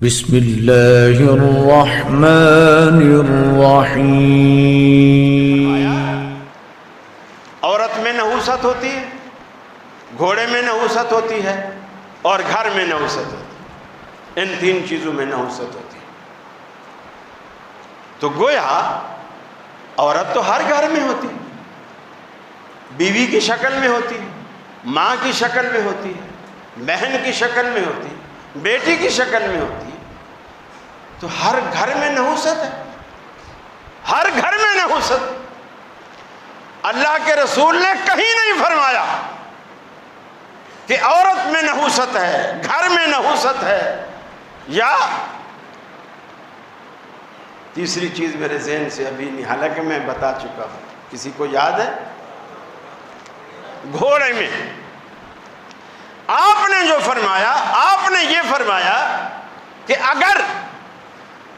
بسم اللہ الرحمن الرحیم۔ عورت میں نحوست ہوتی ہے، گھوڑے میں نحوست ہوتی ہے اور گھر میں نحوست ہوتی ہے، ان تین چیزوں میں نحوست ہوتی ہے۔ تو گویا عورت تو ہر گھر میں ہوتی ہے، بیوی کی شکل میں ہوتی ہے، ماں کی شکل میں ہوتی ہے، بہن کی شکل میں ہوتی ہے، بیٹی کی شکل میں ہوتی ہے۔ تو ہر گھر میں نحوست ہے، ہر گھر میں نحوست۔ اللہ کے رسول نے کہیں نہیں فرمایا کہ عورت میں نحوست ہے، گھر میں نحوست ہے، یا تیسری چیز میرے ذہن سے ابھی نہیں، حالانکہ میں بتا چکا ہوں، کسی کو یاد ہے؟ گھوڑے میں آپ نے جو فرمایا، آپ نے یہ فرمایا کہ اگر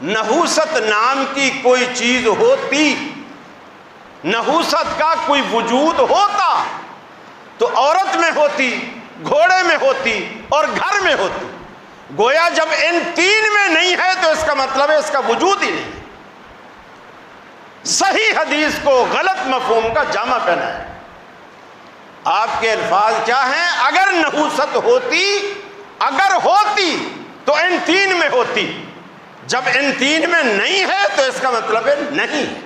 نحوست نام کی کوئی چیز ہوتی، نحوست کا کوئی وجود ہوتا تو عورت میں ہوتی، گھوڑے میں ہوتی اور گھر میں ہوتی۔ گویا جب ان تین میں نہیں ہے تو اس کا مطلب ہے اس کا وجود ہی نہیں۔ صحیح حدیث کو غلط مفہوم کا جامہ پہنا ہے۔ آپ کے الفاظ کیا ہیں؟ اگر نحوست ہوتی، اگر ہوتی تو ان تین میں ہوتی، جب ان تین میں نہیں ہے تو اس کا مطلب ہے نہیں ہے۔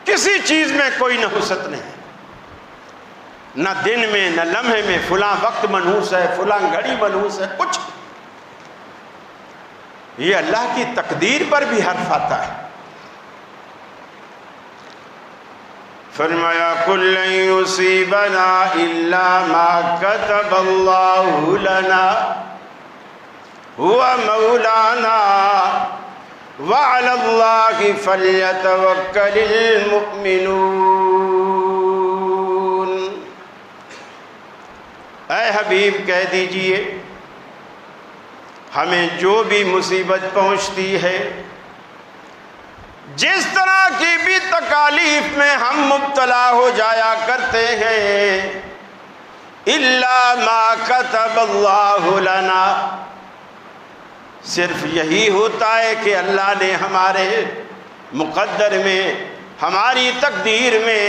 کسی چیز میں کوئی نحوست نہیں، نہ دن میں نہ لمحے میں، فلاں وقت منحوس ہے، فلاں گھڑی منحوس ہے، کچھ۔ یہ اللہ کی تقدیر پر بھی حرف آتا ہے۔ فرمایا قُل لَن يُصِيبَنَا إِلَّا مَا كَتَبَ اللَّهُ لَنَا هُوَ مَوْلَانَا وَعَلَى اللَّهِ فَلْيَتَوَكَّلِ الْمُؤْمِنُونَ۔ اے حبیب کہہ دیجئے، ہمیں جو بھی مصیبت پہنچتی ہے، جس طرح کی بھی تکالیف میں ہم مبتلا ہو جایا کرتے ہیں، الا ما كتب اللہ لنا، صرف یہی ہوتا ہے کہ اللہ نے ہمارے مقدر میں، ہماری تقدیر میں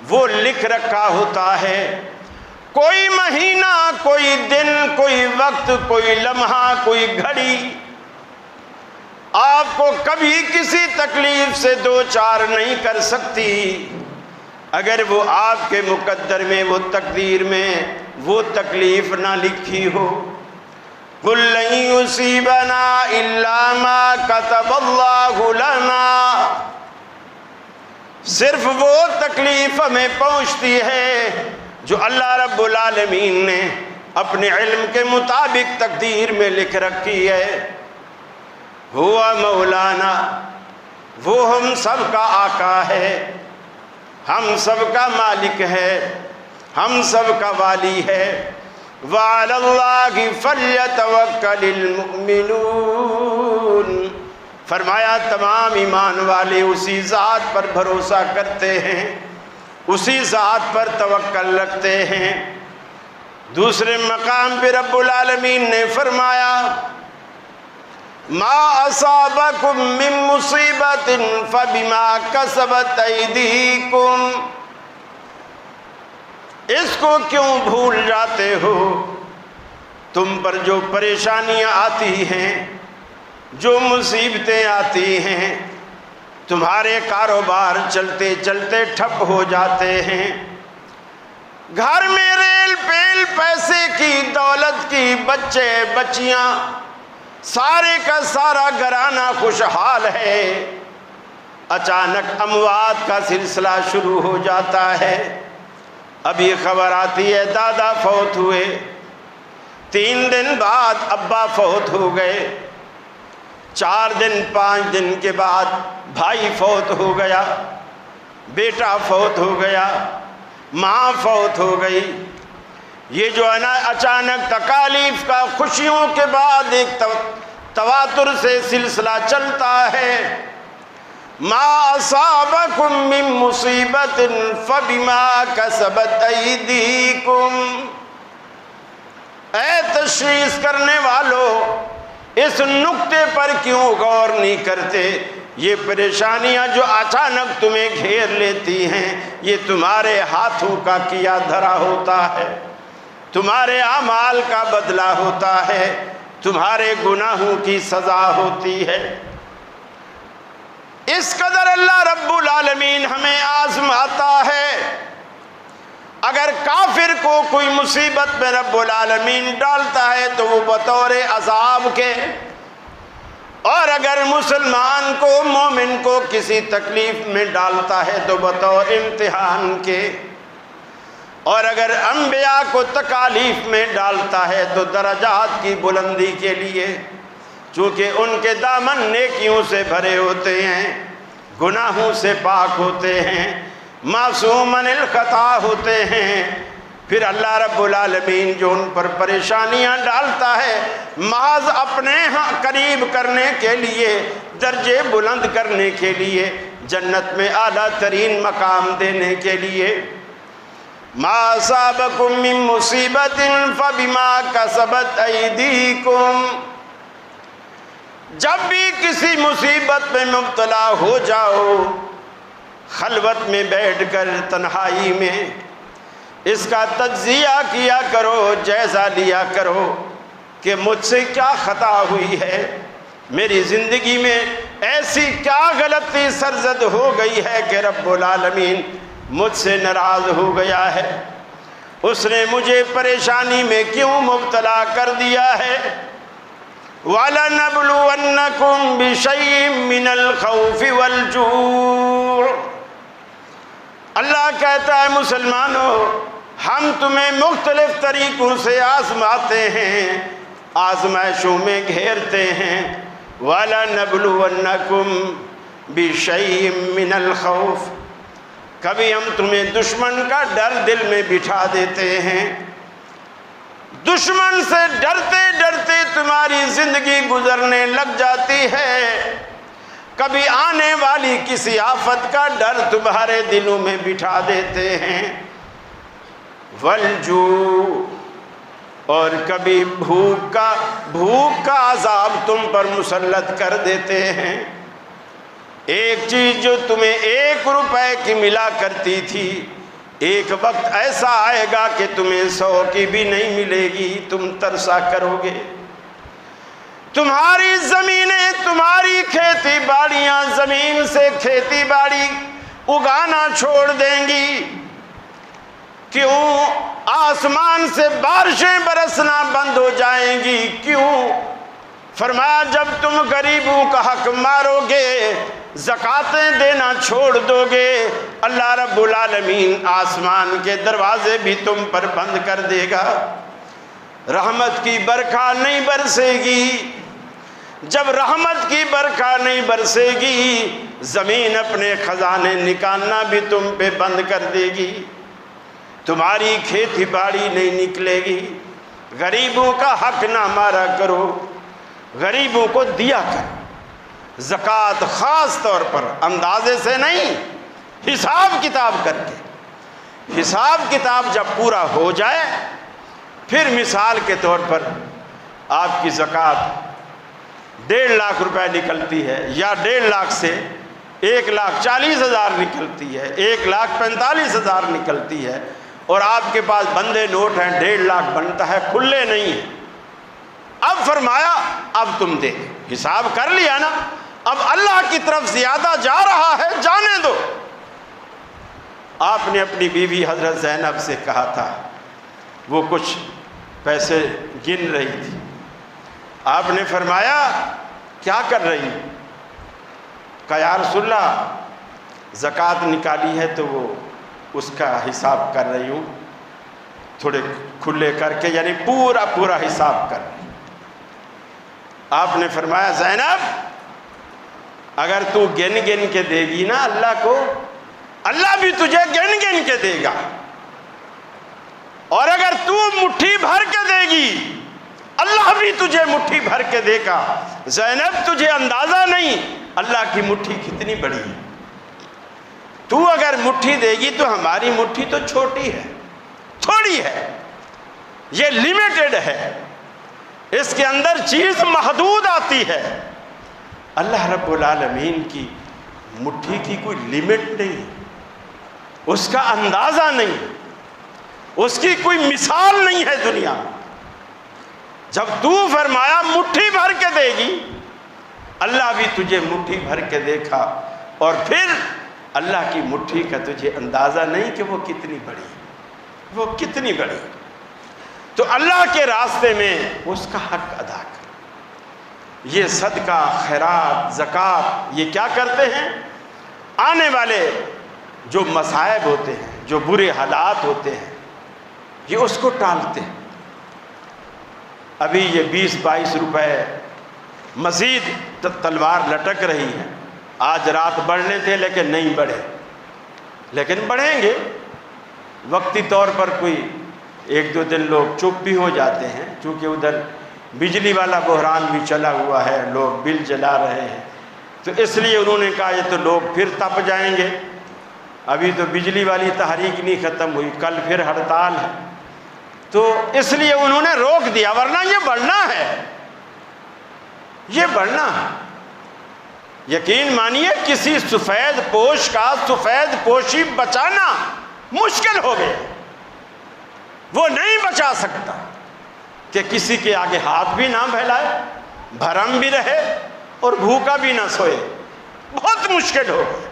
وہ لکھ رکھا ہوتا ہے۔ کوئی مہینہ، کوئی دن، کوئی وقت، کوئی لمحہ، کوئی گھڑی آپ کو کبھی کسی تکلیف سے دو چار نہیں کر سکتی اگر وہ آپ کے مقدر میں، وہ تقدیر میں وہ تکلیف نہ لکھی ہو۔ قُل لَن يُصِيبَنَا إِلَّا مَا كَتَبَ اللَّهُ لَنَا، صرف وہ تکلیف ہمیں پہنچتی ہے جو اللہ رب العالمین نے اپنے علم کے مطابق تقدیر میں لکھ رکھی ہے۔ ہوا مولانا، وہ ہم سب کا آقا ہے، ہم سب کا مالک ہے، ہم سب کا والی ہے۔ وَعَلَى اللَّهِ فَلْيَتَوَكَّلِ الْمُؤْمِنُونَ، فرمایا تمام ایمان والے اسی ذات پر بھروسہ کرتے ہیں، اسی ذات پر توکل رکھتے ہیں۔ دوسرے مقام پہ رب العالمین نے فرمایا ما اصابکم من مصیبت فبما کسبت ایدیکم، اس کو کیوں بھول جاتے ہو؟ تم پر جو پریشانیاں آتی ہیں، جو مصیبتیں آتی ہیں، تمہارے کاروبار چلتے چلتے ٹھپ ہو جاتے ہیں، گھر میں ریل پیل، پیسے کی، دولت کی، بچے بچیاں، سارے کا سارا گھرانہ خوشحال ہے، اچانک اموات کا سلسلہ شروع ہو جاتا ہے۔ ابھی خبر آتی ہے دادا فوت ہوئے، 3 دن بعد ابا فوت ہو گئے، 4 دن 5 دن کے بعد بھائی فوت ہو گیا، بیٹا فوت ہو گیا، ماں فوت ہو گئی۔ یہ جو ہے نا اچانک تکالیف کا، خوشیوں کے بعد ایک تواتر سے سلسلہ چلتا ہے۔ ما اصابکم من مصیبت فبما کسبت ایدیکم، اے تشخیص کرنے والو، اس نقطے پر کیوں غور نہیں کرتے؟ یہ پریشانیاں جو اچانک تمہیں گھیر لیتی ہیں یہ تمہارے ہاتھوں کا کیا دھرا ہوتا ہے، تمہارے اعمال کا بدلہ ہوتا ہے، تمہارے گناہوں کی سزا ہوتی ہے۔ اس قدر اللہ رب العالمین ہمیں آزماتا ہے۔ اگر کافر کو کوئی مصیبت میں رب العالمین ڈالتا ہے تو وہ بطور عذاب کے، اور اگر مسلمان کو مومن کو کسی تکلیف میں ڈالتا ہے تو بطور امتحان کے، اور اگر انبیاء کو تکالیف میں ڈالتا ہے تو درجات کی بلندی کے لیے، چونکہ ان کے دامن نیکیوں سے بھرے ہوتے ہیں، گناہوں سے پاک ہوتے ہیں، معصوم عن الخطا ہوتے ہیں۔ پھر اللہ رب العالمین جو ان پر پریشانیاں ڈالتا ہے محض اپنے ہاں قریب کرنے کے لیے، درجے بلند کرنے کے لیے، جنت میں اعلیٰ ترین مقام دینے کے لیے۔ ما اصابکم من مصیبت فبما کسبت ایدیکم، جب بھی کسی مصیبت میں مبتلا ہو جاؤ، خلوت میں بیٹھ کر تنہائی میں اس کا تجزیہ کیا کرو، جائزہ لیا کرو کہ مجھ سے کیا خطا ہوئی ہے، میری زندگی میں ایسی کیا غلطی سرزد ہو گئی ہے کہ رب العالمین مجھ سے ناراض ہو گیا ہے، اس نے مجھے پریشانی میں کیوں مبتلا کر دیا ہے۔ وَلَنَبْلُوَنَّكُمْ بِشَيْءٍ مِّنَ الْخَوْفِ وَالْجُوعِ، اللہ کہتا ہے مسلمانوں ہم تمہیں مختلف طریقوں سے آزماتے ہیں، آزمائشوں میں گھیرتے ہیں۔ وَلَنَبْلُوَنَّكُمْ بِشَيْءٍ مِّنَ الْخَوْفِ، کبھی ہم تمہیں دشمن کا ڈر دل میں بٹھا دیتے ہیں، دشمن سے ڈرتے ڈرتے تمہاری زندگی گزرنے لگ جاتی ہے، کبھی آنے والی کسی آفت کا ڈر تمہارے دلوں میں بٹھا دیتے ہیں۔ والجوع، اور کبھی بھوک کا عذاب تم پر مسلط کر دیتے ہیں۔ ایک چیز جو تمہیں 1 روپے کی ملا کرتی تھی، ایک وقت ایسا آئے گا کہ تمہیں 100 کی بھی نہیں ملے گی، تم ترسا کرو گے۔ تمہاری زمینیں، تمہاری کھیتی باڑیاں زمین سے کھیتی باڑی اگانا چھوڑ دیں گی، کیوں؟ آسمان سے بارشیں برسنا بند ہو جائیں گی، کیوں؟ فرمایا جب تم غریبوں کا حق مارو گے، زکاتیں دینا چھوڑ دو گے، اللہ رب العالمین آسمان کے دروازے بھی تم پر بند کر دے گا، رحمت کی برکھا نہیں برسے گی۔ جب رحمت کی برکھا نہیں برسے گی، زمین اپنے خزانے نکالنا بھی تم پہ بند کر دے گی، تمہاری کھیتی باڑی نہیں نکلے گی۔ غریبوں کا حق نہ مارا کرو، غریبوں کو دیا کرو، زکوٰۃ خاص طور پر اندازے سے نہیں، حساب کتاب کر کے۔ حساب کتاب جب پورا ہو جائے پھر مثال کے طور پر آپ کی زکوٰۃ 1.5 لاکھ روپے نکلتی ہے، یا 1.5 لاکھ سے 1,40,000 نکلتی ہے، 1,45,000 نکلتی ہے، اور آپ کے پاس بندے نوٹ ہیں 1.5 لاکھ بنتا ہے، کھلے نہیں ہیں۔ اب فرمایا اب تم دے، حساب کر لیا نا، اب اللہ کی طرف زیادہ جا رہا ہے، جانے دو۔ آپ نے اپنی بیوی حضرت زینب سے کہا تھا، وہ کچھ پیسے گن رہی تھی، آپ نے فرمایا کیا کر رہی؟ کہا یا رسول اللہ زکوٰۃ نکالی ہے تو وہ اس کا حساب کر رہی ہوں، تھوڑے کھلے کر کے، یعنی پورا حساب کر رہی۔ آپ نے فرمایا زینب اگر تو گن گن کے دے گی نا اللہ کو، اللہ بھی تجھے گن گن کے دے گا، اور اگر تو مٹھی بھر کے دے گی اللہ بھی تجھے مٹھی بھر کے دے گا۔ زینب تجھے اندازہ نہیں اللہ کی مٹھی کتنی بڑی ہے، تو اگر مٹھی دے گی تو ہماری مٹھی تو چھوٹی ہے، تھوڑی ہے، یہ لیمیٹڈ ہے، اس کے اندر چیز محدود آتی ہے. اللہ رب العالمین کی مٹھی کی کوئی لمٹ نہیں، اس کا اندازہ نہیں، اس کی کوئی مثال نہیں ہے دنیا میں. جب تو فرمایا مٹھی بھر کے دے گی، اللہ بھی تجھے مٹھی بھر کے دیکھا، اور پھر اللہ کی مٹھی کا تجھے اندازہ نہیں کہ وہ کتنی بڑی، وہ کتنی بڑی. تو اللہ کے راستے میں اس کا حق ادا کر. یہ صدقہ، خیرات، زکوٰۃ، یہ کیا کرتے ہیں؟ آنے والے جو مصائب ہوتے ہیں، جو برے حالات ہوتے ہیں، یہ اس کو ٹالتے ہیں. ابھی یہ 20-22 روپے مزید تلوار لٹک رہی ہے. آج رات بڑھنے تھے لیکن نہیں بڑھے، لیکن بڑھیں گے. وقتی طور پر کوئی 1-2 دن لوگ چپ بھی ہو جاتے ہیں، چونکہ ادھر بجلی والا بحران بھی چلا ہوا ہے، لوگ بل جلا رہے ہیں، تو اس لیے انہوں نے کہا یہ تو لوگ پھر تپ جائیں گے. ابھی تو بجلی والی تحریک نہیں ختم ہوئی، کل پھر ہڑتال ہے، تو اس لیے انہوں نے روک دیا، ورنہ یہ بڑھنا ہے، یہ بڑھنا ہے. یقین مانیے کسی سفید پوش کا سفید پوشی بچانا مشکل ہو گیا. وہ نہیں بچا سکتا کہ کسی کے آگے ہاتھ بھی نہ پھیلائے، بھرم بھی رہے اور بھوکا بھی نہ سوئے. بہت مشکل ہو گیا.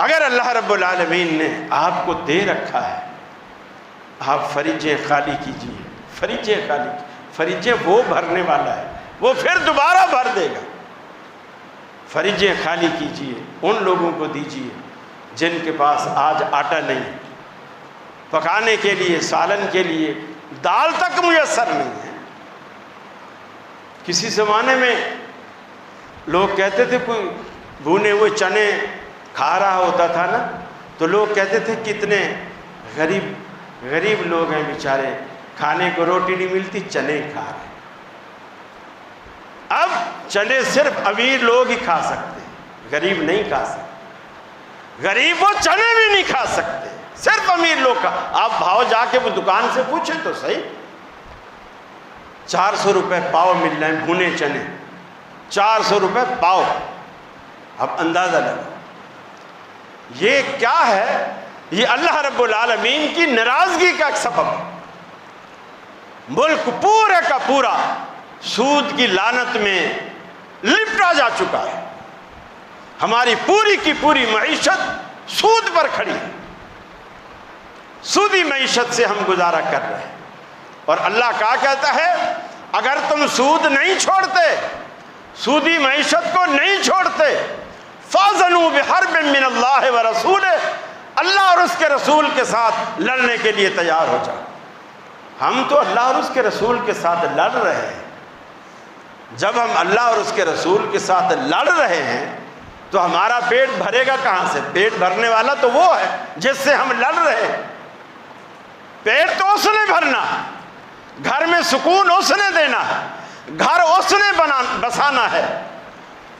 اگر اللہ رب العالمین نے آپ کو دے رکھا ہے، آپ فریجیں خالی کیجیے. فریجیں خالی، فریجیں وہ بھرنے والا ہے، وہ پھر دوبارہ بھر دے گا. فریجیں خالی کیجیے، ان لوگوں کو دیجیے جن کے پاس آج آٹا نہیں، پکانے کے لیے، سالن کے لیے دال تک میسر نہیں ہے. کسی زمانے میں لوگ کہتے تھے، کوئی بھونے ہوئے چنے کھا رہا ہوتا تھا نا، تو لوگ کہتے تھے کتنے غریب لوگ ہیں بیچارے، کھانے کو روٹی نہیں ملتی، چنے کھا رہے. اب چنے صرف امیر لوگ ہی کھا سکتے ہیں، غریب نہیں کھا سکتے. غریب وہ چنے بھی نہیں کھا سکتے، صرف امیر لوگ کا. آپ بھاؤ جا کے وہ دکان سے پوچھیں تو صحیح، 400 روپے پاؤ مل رہے ہیں بھونے چنے، 400 روپے پاؤ. اب اندازہ لگا یہ کیا ہے؟ یہ اللہ رب العالمین کی ناراضگی کا ایک سبب ہے. ملک پورے کا پورا سود کی لعنت میں لپٹا جا چکا ہے. ہماری پوری کی پوری معیشت سود پر کھڑی ہے. سودی معیشت سے ہم گزارا کر رہے ہیں. اور اللہ کیا کہتا ہے؟ اگر تم سود نہیں چھوڑتے، سودی معیشت کو نہیں چھوڑتے، فَاذَنُوا بِحَرْبٍ مِّنَ اللَّهِ وَرَسُولِهِ، اللہ اور اس کے رسول کے ساتھ لڑنے کے لیے تیار ہو جاؤ. ہم تو اللہ اور اس کے رسول کے ساتھ لڑ رہے ہیں. جب ہم اللہ اور اس کے رسول کے ساتھ لڑ رہے ہیں تو ہمارا پیٹ بھرے گا کہاں سے؟ پیٹ بھرنے والا تو وہ ہے جس سے ہم لڑ رہے ہیں. پیٹ تو اس نے بھرنا ہے، گھر میں سکون اس نے دینا ہے، گھر اس نے بسانا ہے،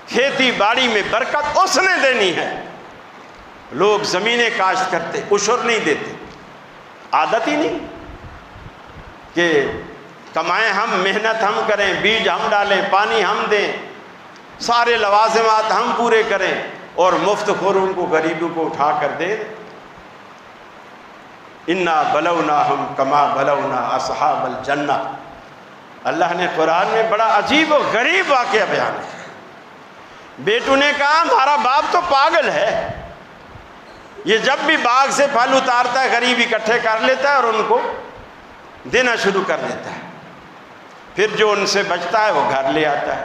کھیتی باڑی میں برکت اس نے دینی ہے. لوگ زمینیں کاشت کرتے، عشر نہیں دیتے. عادت ہی نہیں کہ کمائیں ہم، محنت ہم کریں، بیج ہم ڈالیں، پانی ہم دیں، سارے لوازمات ہم پورے کریں، اور مفت خوروں کو، غریبوں کو اٹھا کر دیں. انا بلوناہم کما بلونا اصحاب الجنہ. اللہ نے قرآن میں بڑا عجیب و غریب واقعہ بیان ہے. بیٹوں نے کہا ہمارا باپ تو پاگل ہے، یہ جب بھی باغ سے پھل اتارتا ہے غریب اکٹھے کر لیتا ہے اور ان کو دینا شروع کر دیتا ہے، پھر جو ان سے بچتا ہے وہ گھر لے آتا ہے.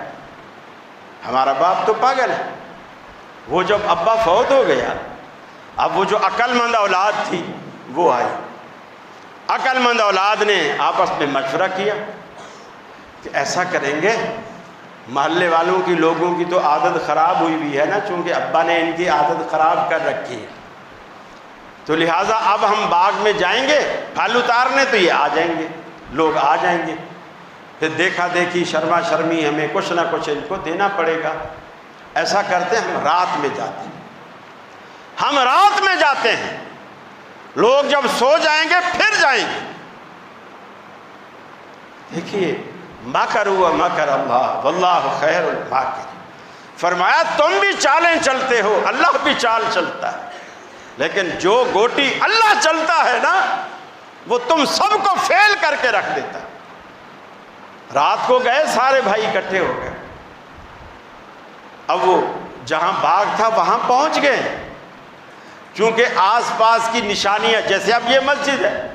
ہمارا باپ تو پاگل ہے. وہ جب ابا فوت ہو گیا، اب وہ جو عقل مند اولاد تھی وہ آئی. عقل مند اولاد نے آپس میں مشورہ کیا کہ ایسا کریں گے، محلے والوں کی، لوگوں کی تو عادت خراب ہوئی ہوئی ہے نا، چونکہ ابا نے ان کی عادت خراب کر رکھی ہے، تو لہٰذا اب ہم باغ میں جائیں گے پھل اتارنے تو یہ آ جائیں گے، لوگ آ جائیں گے، پھر دیکھا دیکھی، شرما شرمی ہمیں کچھ نہ کچھ ان کو دینا پڑے گا. ایسا کرتے ہیں ہم رات میں جاتے ہیں. ہم رات میں جاتے ہیں، لوگ جب سو جائیں گے پھر جائیں گے. دیکھیے مکروا و مکر اللہ واللہ خیر الماکرین. فرمایا تم بھی چالیں چلتے ہو، اللہ بھی چال چلتا ہے، لیکن جو گوٹی اللہ چلتا ہے نا وہ تم سب کو فیل کر کے رکھ دیتا ہے. رات کو گئے سارے بھائی اکٹھے ہو گئے. اب وہ جہاں باغ تھا وہاں پہنچ گئے. چونکہ آس پاس کی نشانیاں، جیسے اب یہ مسجد ہے،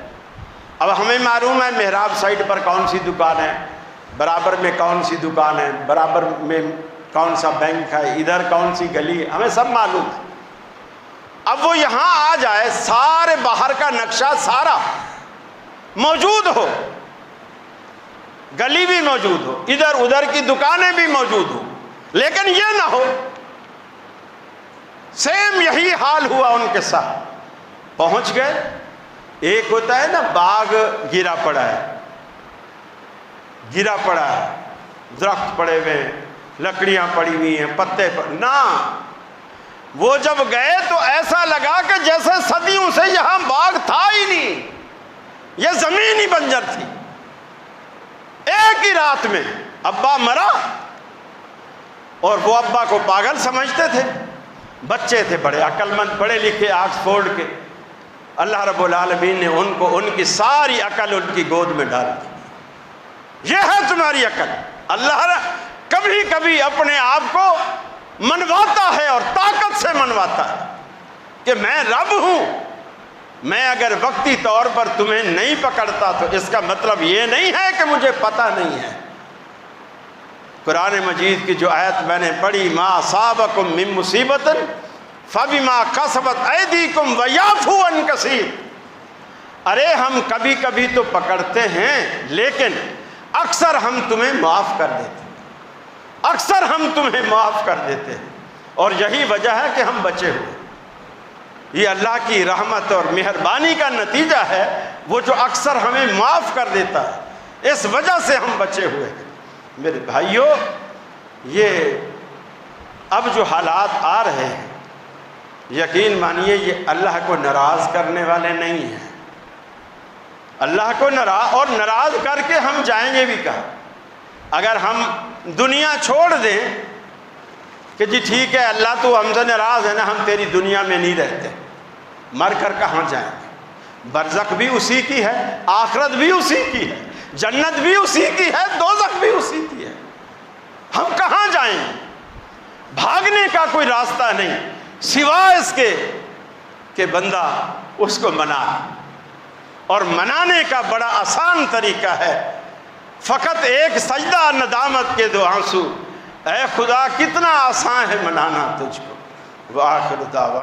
اب ہمیں معلوم ہے محراب سائڈ پر کون سی دکان ہے، برابر میں کون سی دکان ہے، برابر میں کون سا بینک ہے، ادھر کون سی گلی ہے، ہمیں سب معلوم ہے. اب وہ یہاں آ جائے، سارے باہر کا نقشہ سارا موجود ہو، گلی بھی موجود ہو، ادھر ادھر کی دکانیں بھی موجود ہو، لیکن یہ نہ ہو. سیم یہی حال ہوا ان کے ساتھ. پہنچ گئے. ایک ہوتا ہے نا باغ گرا پڑا ہے، گرا پڑا ہے، درخت پڑے ہوئے ہیں، لکڑیاں پڑی ہوئی ہیں، پتے نہ. وہ جب گئے تو ایسا لگا کہ جیسے صدیوں سے یہاں باغ تھا ہی نہیں، یہ زمین ہی بنجر تھی. ایک ہی رات میں ابا مرا، اور وہ ابا کو پاگل سمجھتے تھے. بچے تھے بڑے عقل مند، پڑھے لکھے، آکسفورڈ کے. اللہ رب العالمین نے ان کو ان کی ساری عقل ان کی گود میں ڈال دی. یہ ہے تمہاری عقل. اللہ کبھی کبھی اپنے آپ کو منواتا ہے اور طاقت سے منواتا ہے کہ میں رب ہوں. میں اگر وقتی طور پر تمہیں نہیں پکڑتا تو اس کا مطلب یہ نہیں ہے کہ مجھے پتہ نہیں ہے. قرآن مجید کی جو آیت میں نے پڑھی، ما اصابکم من مصیبت فبما کسبت ایدیکم ویعفو عن کثیر. ارے ہم کبھی کبھی تو پکڑتے ہیں، لیکن اکثر ہم تمہیں معاف کر دیتے ہیں، اکثر ہم تمہیں معاف کر دیتے ہیں. اور یہی وجہ ہے کہ ہم بچے ہوئے. یہ اللہ کی رحمت اور مہربانی کا نتیجہ ہے، وہ جو اکثر ہمیں معاف کر دیتا ہے، اس وجہ سے ہم بچے ہوئے ہیں. میرے بھائیوں، یہ اب جو حالات آ رہے ہیں، یقین مانیے یہ اللہ کو ناراض کرنے والے نہیں ہیں. اللہ کو ناراض کر کے ہم جائیں گے بھی کہاں؟ اگر ہم دنیا چھوڑ دیں کہ جی ٹھیک ہے اللہ تو ہم سے ناراض ہے نا، ہم تیری دنیا میں نہیں رہتے، مر کر کہاں جائیں گے؟ برزخ بھی اسی کی ہے، آخرت بھی اسی کی ہے، جنت بھی اسی کی ہے، دوزخ بھی اسی کی ہے. ہم کہاں جائیں؟ بھاگنے کا کوئی راستہ نہیں سوائے اس کے کہ بندہ اس کو منائے. اور منانے کا بڑا آسان طریقہ ہے، فقط ایک سجدہ ندامت کے 2 آنسو. اے خدا کتنا آسان ہے منانا تجھ کو. وآخر دعوانا